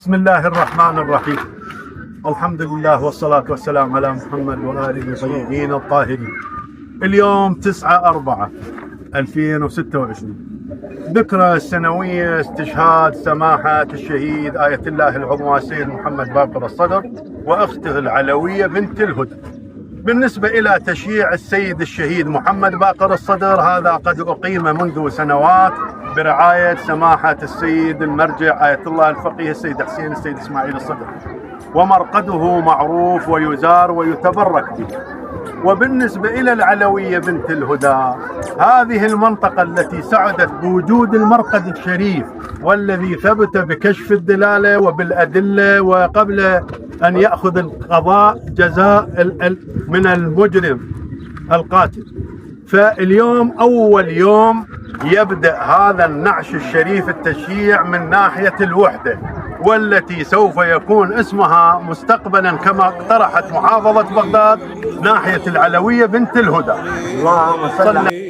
بسم الله الرحمن الرحيم. الحمد لله والصلاة والسلام على محمد وآله الطيبين الطاهرين. اليوم 9/4/2026 ذكرى السنوية استشهاد سماحة الشهيد آية الله العظمى السيد محمد باقر الصدر وأخته العلوية بنت الهدى. بالنسبة إلى تشييع السيد الشهيد محمد باقر الصدر، هذا قد أقيم منذ سنوات برعاية سماحة السيد المرجع آية الله الفقيه السيد حسين السيد إسماعيل الصدر، ومرقده معروف ويزار ويتبرك به. وبالنسبة إلى العلوية بنت الهدى، هذه المنطقة التي سعدت بوجود المرقد الشريف والذي ثبت بكشف الدلالة وبالأدلة، وقبل أن يأخذ القضاء جزاء من المجرم القاتل. فاليوم أول يوم يبدأ هذا النعش الشريف التشييع من ناحية الوحدة، والتي سوف يكون اسمها مستقبلا كما اقترحت محافظة بغداد ناحية العلوية بنت الهدى. اللهم صل على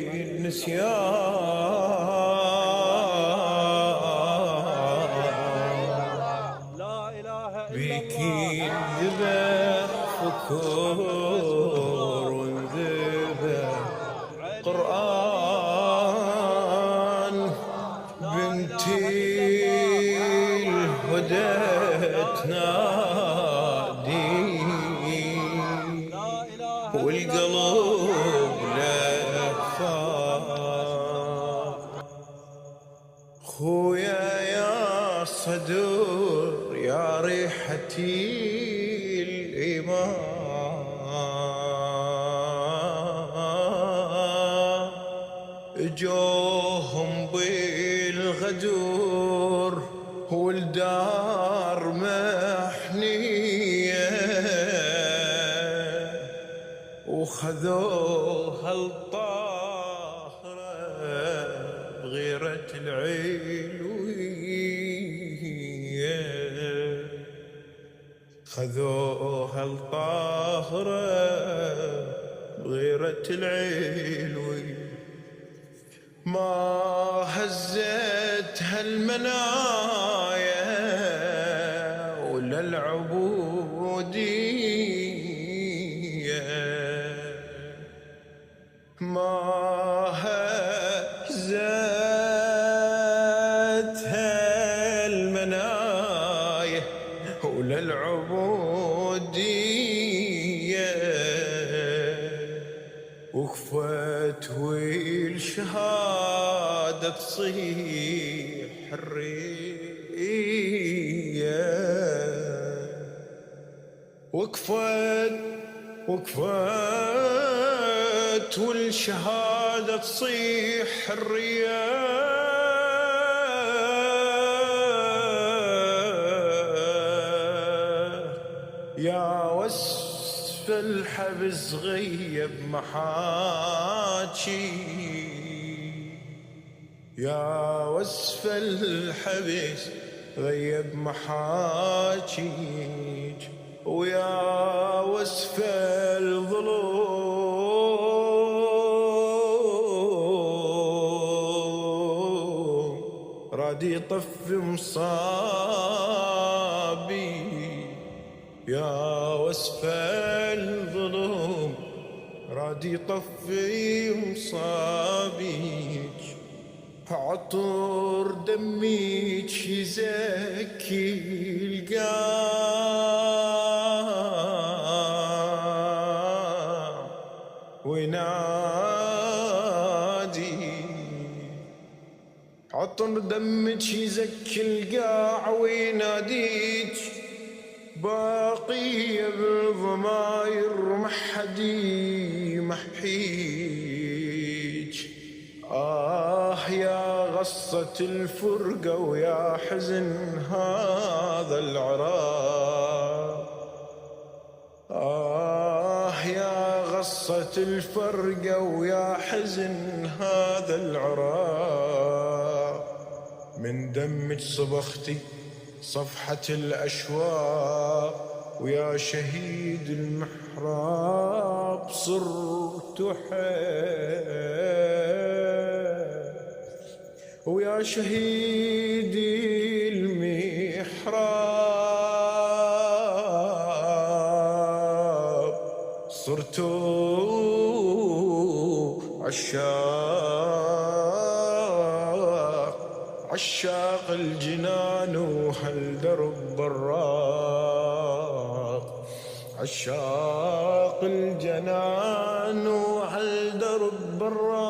قرآن بنتي الهدى تنادي والقلب لهفان. خويا يا صدور يا ريحتي الإيمان، جوهم بالغدور والدار محنية، وخذوها الطاهرة بغيرة العلوية، خذوها الطاهرة بغيرة العلوية. ما هزتها المنايا ولا العبودية، ما هزتها المنايا ولا العبودية، وقفت والشهادة تصيح حرية، وقفت والشهادة تصيح حرية، يا وصف الحبس غيب محاكي، يا وصف الحبس غيب محاكيك، ويا وصف الظلوم رادي طف مصابي، يا وصف الظلوم رادي طفي مصابيك، عطر دميك يزكي القاع وينادي، عطر دمك يزكي القاع ويناديك، باقية بالضماير محدي محيج. يا غصة الفرقة ويا حزن هذا العراق، يا غصة الفرقة ويا حزن هذا العراق، من دمك صبختي صفحة الأشواق، ويا شهيد المحراب صرت حي، ويا شهيد المحراب عشاق الجنان وهل درب براق، عشاق الجنان وهل درب براق.